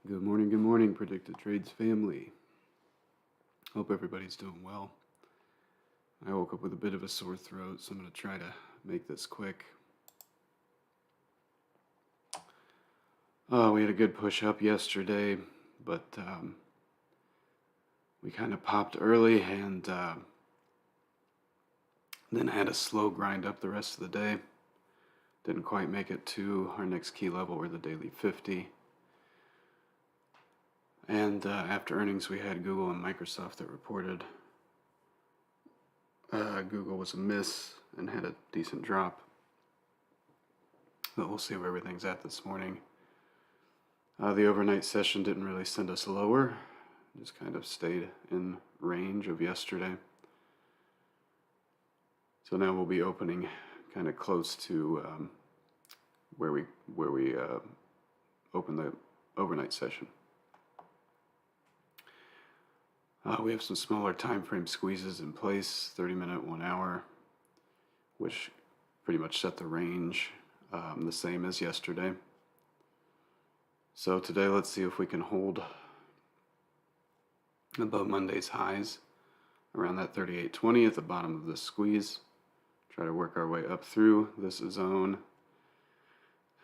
Good morning, Predicted Trades family. Hope everybody's doing well. I woke up with a bit of a sore throat, so I'm going to try to make this quick. We had a good push up yesterday, but we kind of popped early and then had a slow grind up the rest of the day. Didn't quite make it to our next key level, or the daily 50. And after earnings, we had Google and Microsoft that reported. Google was a miss and had a decent drop. But we'll see where everything's at this morning. The overnight session didn't really send us lower. Just kind of stayed in range of yesterday. So now we'll be opening kind of close to where we opened the overnight session. We have some smaller time frame squeezes in place, 30-minute, 1 hour, which pretty much set the range the same as yesterday. So today, let's see if we can hold above Monday's highs around that 38.20 at the bottom of this squeeze. Try to work our way up through this zone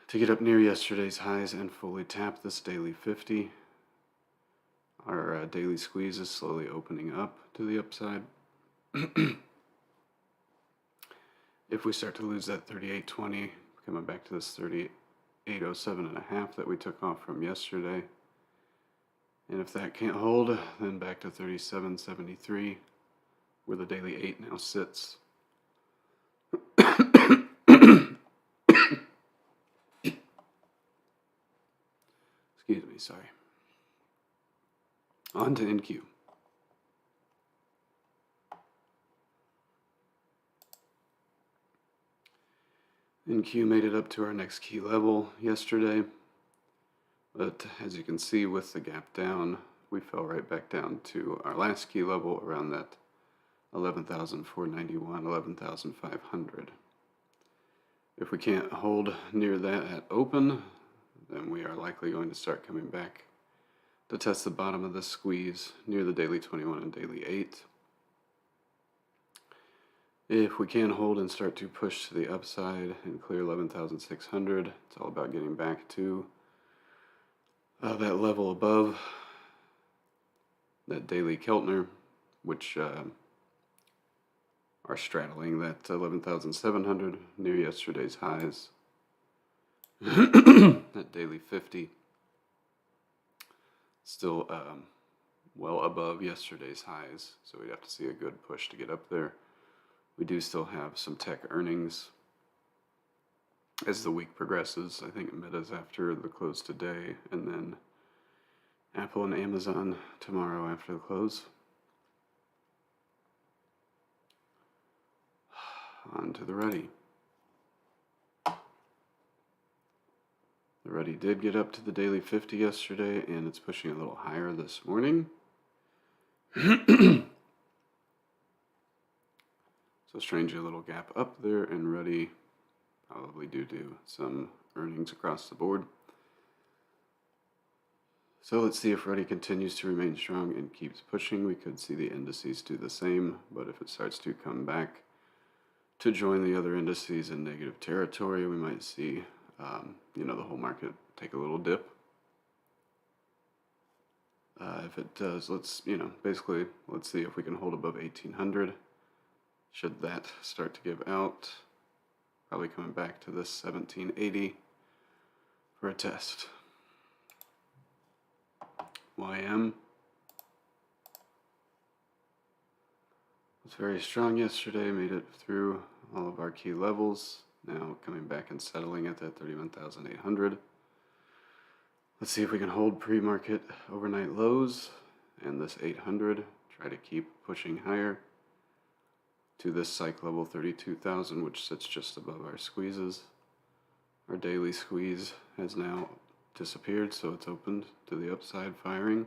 to get up near yesterday's highs and fully tap this daily 50. Our daily squeeze is slowly opening up to the upside. If we start to lose that 38.20, coming back to this 38.07.5 that we took off from yesterday, and if that can't hold, then back to 37.73, where the daily 8 now sits. Excuse me, sorry. On to NQ. NQ made it up to our next key level yesterday, but as you can see with the gap down, we fell right back down to our last key level around that 11,491, 11,500. If we can't hold near that at open, then we are likely going to start coming back to test the bottom of this squeeze near the daily 21 and daily 8. If we can hold and start to push to the upside and clear 11,600, it's all about getting back to that level above that daily Keltner, which are straddling that 11,700 near yesterday's highs. That daily 50. Still well above yesterday's highs, so we'd have to see a good push to get up there. We do still have some tech earnings as the week progresses. I think Meta's after the close today, and then Apple and Amazon tomorrow after the close. On to the Ready. The Ready did get up to the daily 50 yesterday, and it's pushing a little higher this morning. So strangely, a little gap up there, and Ready, probably due to some earnings across the board. So let's see if Ready continues to remain strong and keeps pushing. We could see the indices do the same, but if it starts to come back to join the other indices in negative territory, we might see, the whole market take a little dip. If it does, let's see if we can hold above 1800. Should that start to give out, probably coming back to this 1780 for a test. YM was very strong yesterday, made it through all of our key levels. Now coming back and settling at that 31,800. Let's see if we can hold pre-market overnight lows and this 800. Try to keep pushing higher to this psych level 32,000, which sits just above our squeezes. Our daily squeeze has now disappeared, so it's opened to the upside firing.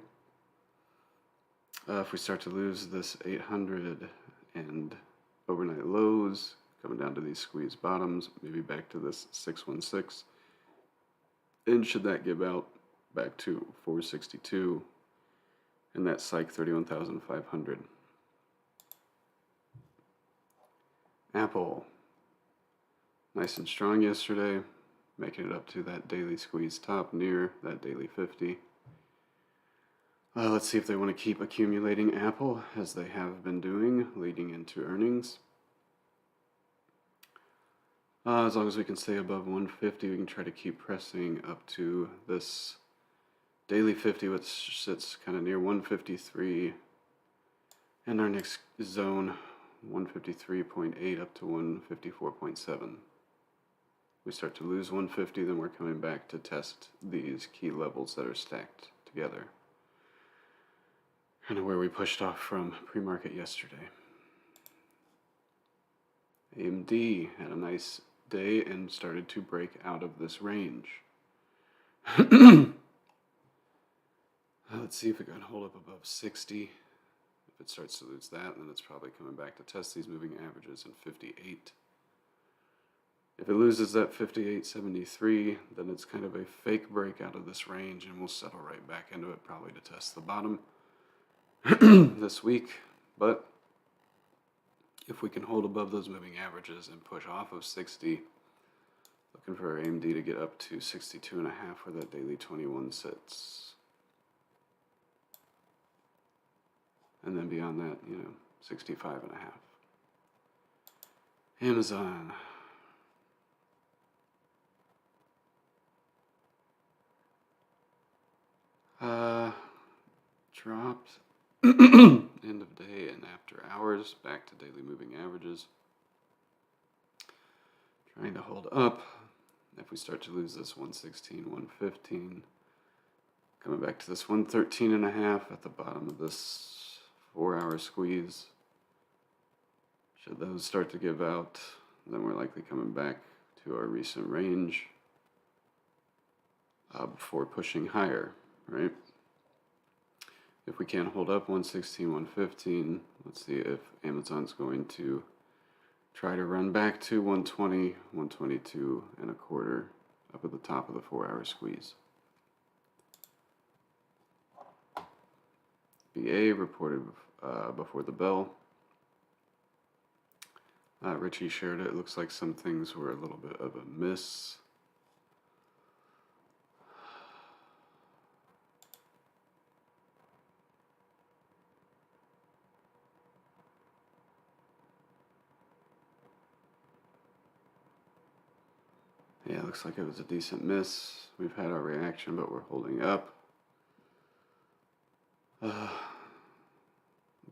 If we start to lose this 800 and overnight lows, coming down to these squeeze bottoms, maybe back to this 616, and should that give out back to 462 and that psych 31,500. Apple, nice and strong yesterday, making it up to that daily squeeze top near that daily 50. Let's see if they want to keep accumulating Apple as they have been doing leading into earnings. As long as we can stay above 150, we can try to keep pressing up to this daily 50, which sits kind of near 153, and our next zone 153.8 up to 154.7. We start to lose 150, then we're coming back to test these key levels that are stacked together. Kind of where we pushed off from pre-market yesterday. AMD had a nice day and started to break out of this range. Let's see if it can hold up above 60. If it starts to lose that, then it's probably coming back to test these moving averages in 58. If it loses that 58.73, then it's kind of a fake break out of this range, and we'll settle right back into it, probably to test the bottom this week. But if we can hold above those moving averages and push off of 60, looking for AMD to get up to 62.5 where that daily 21 sits. And then beyond that, 65.5. Amazon. Dropped end of day and after hours back to daily moving averages. Trying to hold up. If we start to lose this 116, 115, coming back to this 113.5 at the bottom of this 4-hour squeeze. Should those start to give out, then we're likely coming back to our recent range before pushing higher, right? If we can't hold up 116, 115, let's see if Amazon's going to try to run back to 120, 122.25 up at the top of the 4-hour squeeze. BA reported before the bell. Richie shared it. It looks like some things were a little bit of a miss. Yeah, it looks like it was a decent miss. We've had our reaction, but we're holding up. Looks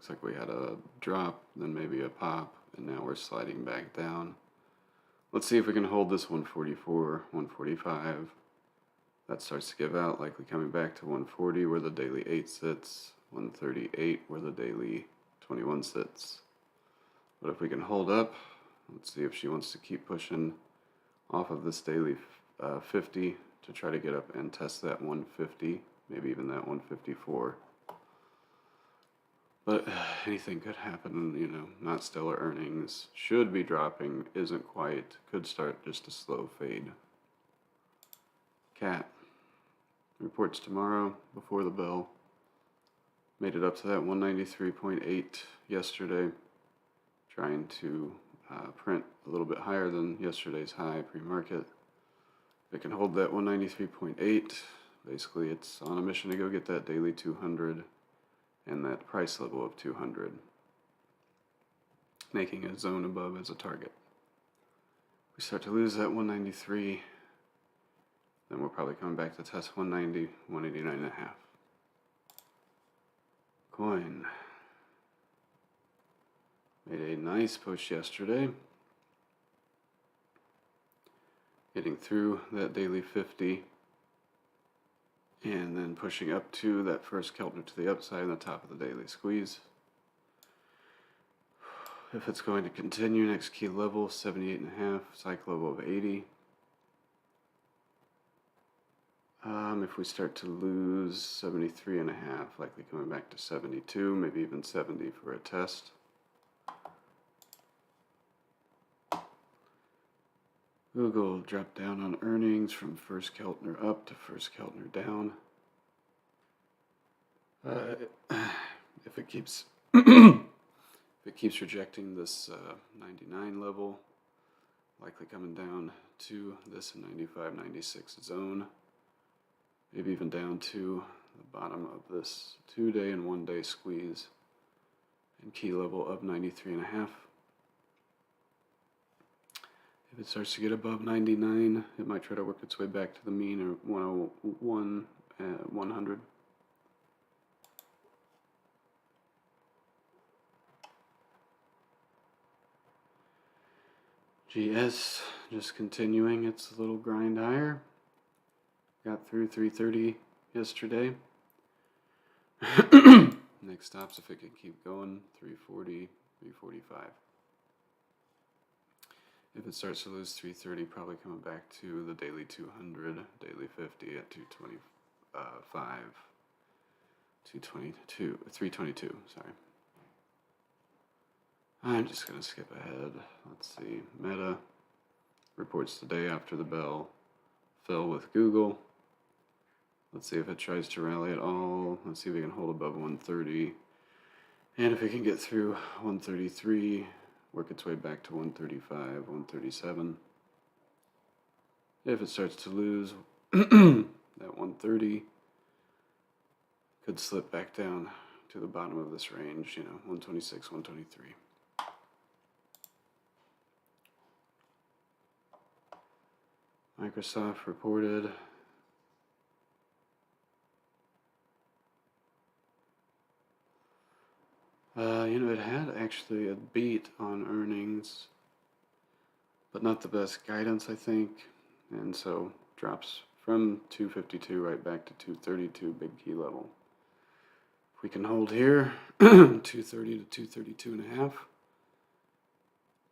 like we had a drop, then maybe a pop, and now we're sliding back down. Let's see if we can hold this 144, 145. That starts to give out, likely coming back to 140 where the daily 8 sits, 138 where the daily 21 sits. But if we can hold up, let's see if she wants to keep pushing off of this daily 50 to try to get up and test that 150, maybe even that 154. But anything could happen, you know, not stellar earnings, should be dropping, isn't quite, could start just a slow fade. Cat reports tomorrow before the bell. Made it up to that 193.8 yesterday, trying to print a little bit higher than yesterday's high pre-market. If it can hold that 193.8, basically it's on a mission to go get that daily 200 and that price level of 200, making a zone above as a target. If we start to lose that 193, then we're probably coming back to test 190, 189.5. Coin made a nice push yesterday, getting through that daily 50 and then pushing up to that first Keltner to the upside on the top of the daily squeeze. If it's going to continue, next key level 78.5, cycle level of 80. If we start to lose 73.5, likely coming back to 72, maybe even 70 for a test. Google dropped down on earnings from first Keltner up to first Keltner down. If it keeps rejecting this 99 level, likely coming down to this 95, 96 zone, maybe even down to the bottom of this 2-day and 1-day squeeze, and key level of 93.5. If it starts to get above 99, it might try to work its way back to the mean or 101, 100. GS just continuing its little grind higher. Got through 330 yesterday. Next stops, if it can keep going, 340, 345. If it starts to lose 330, probably coming back to the daily 200, daily 50 at 225, 222, 322, sorry. I'm just going to skip ahead. Let's see. Meta reports the day after the bell. Fell with Google. Let's see if it tries to rally at all. Let's see if we can hold above 130. And if it can get through 133, work its way back to 135, 137. If it starts to lose that 130, could slip back down to the bottom of this range, 126, 123. Microsoft reported it had actually a beat on earnings, but not the best guidance, I think, and so drops from 252 right back to 232, big key level. If we can hold here, 230 to 232.5.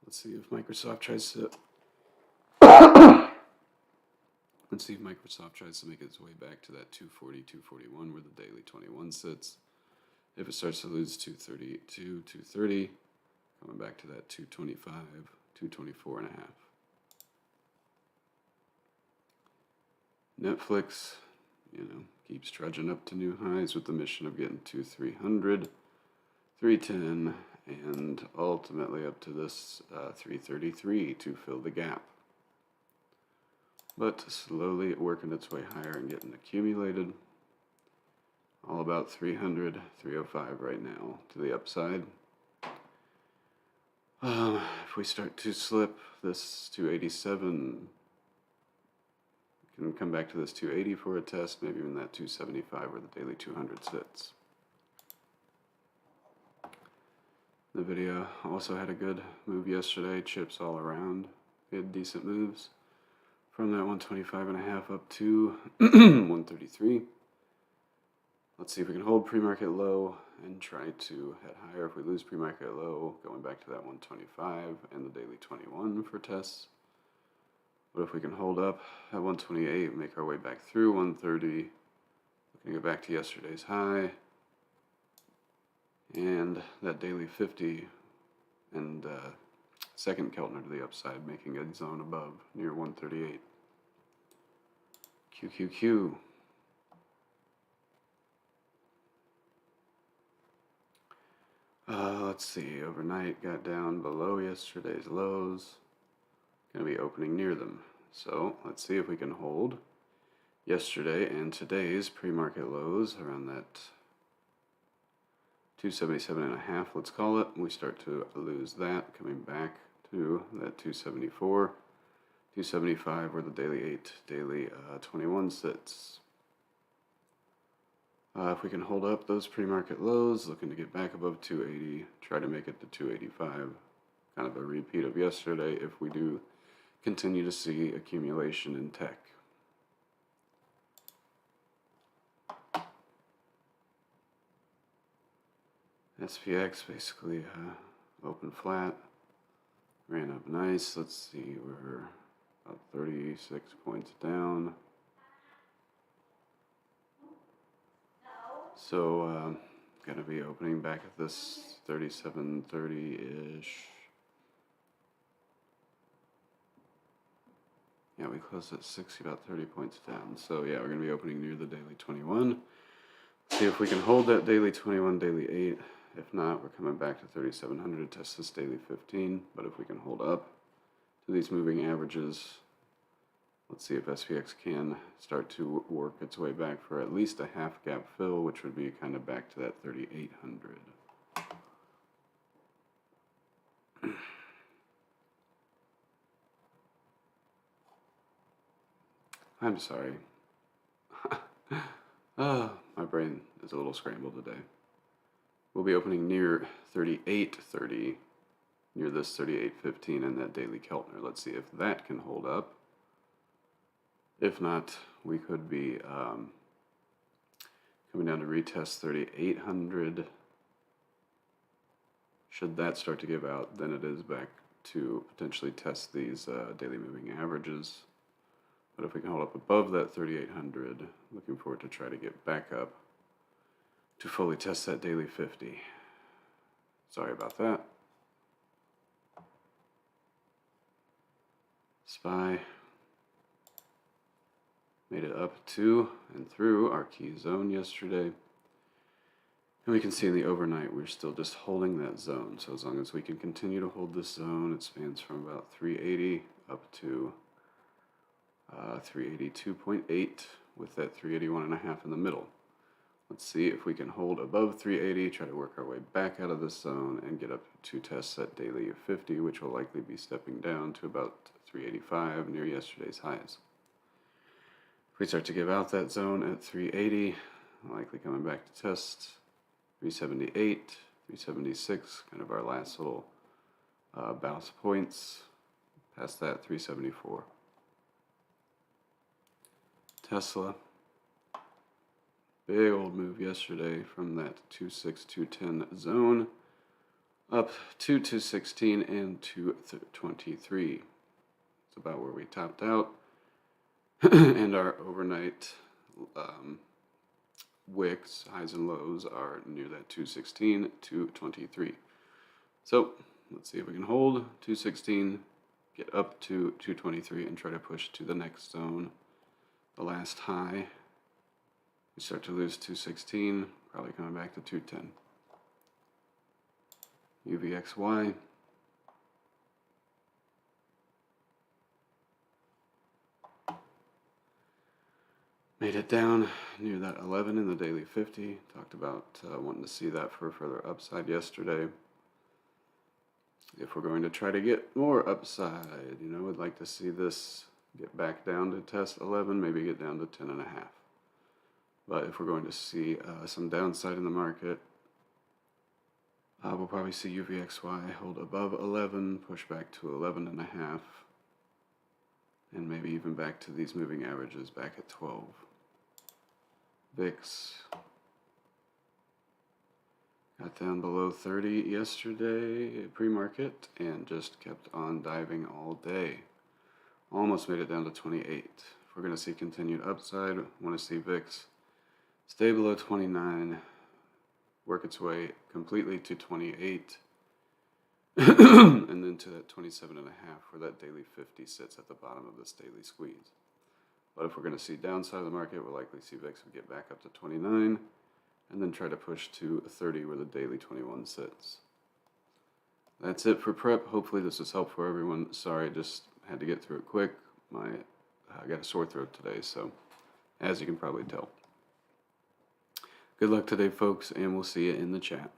Let's see if Microsoft tries to make its way back to that 240, 241 where the daily 21 sits. If it starts to lose 232, 230, coming back to that 225, 224.5. Netflix, keeps trudging up to new highs with the mission of getting to 300, 310, and ultimately up to this 333 to fill the gap. But slowly working its way higher and getting accumulated. All about 300, 305 right now to the upside. If we start to slip this 287, can come back to this 280 for a test, maybe even that 275 where the daily 200 sits. NVIDIA also had a good move yesterday, chips all around. They had decent moves. from that 125.5 up to 133. Let's see if we can hold pre-market low and try to head higher. If we lose pre-market low, going back to that 125 and the daily 21 for tests. But if we can hold up at 128, make our way back through 130, looking to get back to yesterday's high, and that daily 50 and second Keltner to the upside, making a zone above near 138. QQQ. Let's see, overnight got down below yesterday's lows. Going to be opening near them. So let's see if we can hold yesterday and today's pre-market lows around that 277.5, let's call it. We start to lose that, coming back to that 274, 275 where the daily 21 sits. If we can hold up those pre-market lows, looking to get back above 280, try to make it to 285. Kind of a repeat of yesterday if we do continue to see accumulation in tech. SPX basically open flat, ran up nice. Let's see, we're about 36 points down. So gonna be opening back at this 3730-ish. Yeah, we closed at 60, about 30 points down. So yeah, we're gonna be opening near the daily 21. See if we can hold that daily 21, daily 8. If not, we're coming back to 3,700, test this daily 15. But if we can hold up to these moving averages, let's see if SPX can start to work its way back for at least a half gap fill, which would be kind of back to that 3,800. I'm sorry. My brain is a little scrambled today. We'll be opening near 38.30, near this 38.15 and that daily Keltner. Let's see if that can hold up. If not, we could be coming down to retest 3,800. Should that start to give out, then it is back to potentially test these daily moving averages. But if we can hold up above that 3,800, looking forward to try to get back up to fully test that daily 50. Sorry about that. SPY made it up to and through our key zone yesterday. And we can see in the overnight we're still just holding that zone. So as long as we can continue to hold this zone, it spans from about 380 up to 382.8 with that 381.5 in the middle. Let's see if we can hold above 380, try to work our way back out of this zone and get up to test that daily of 50, which will likely be stepping down to about 385 near yesterday's highs. If we start to give out that zone at 380, likely coming back to test 378, 376, kind of our last little bounce points. Past that, 374. Tesla, big old move yesterday from that 26210 zone up to 216 and 223. It's about where we topped out. And our overnight wicks, highs and lows, are near that 216 to 23. So let's see if we can hold 216, get up to 223, and try to push to the next zone. The last high, we start to lose 216, probably coming back to 210. UVXY. Made it down near that 11 in the daily 50. Talked about wanting to see that for further upside yesterday. If we're going to try to get more upside, we'd like to see this get back down to test 11, maybe get down to 10.5. But if we're going to see some downside in the market, we'll probably see UVXY hold above 11, push back to 11.5, And maybe even back to these moving averages back at 12. VIX got down below 30 yesterday pre-market and just kept on diving all day. Almost made it down to 28. If we're going to see continued upside, want to see VIX stay below 29, work its way completely to 28, and then to that 27.5 where that daily 50 sits at the bottom of this daily squeeze. But if we're going to see downside of the market, we'll likely see VIX get back up to 29 and then try to push to 30 where the daily 21 sits. That's it for prep. Hopefully this was helpful for everyone. Sorry, I just had to get through it quick. I got a sore throat today, so as you can probably tell. Good luck today, folks, and we'll see you in the chat.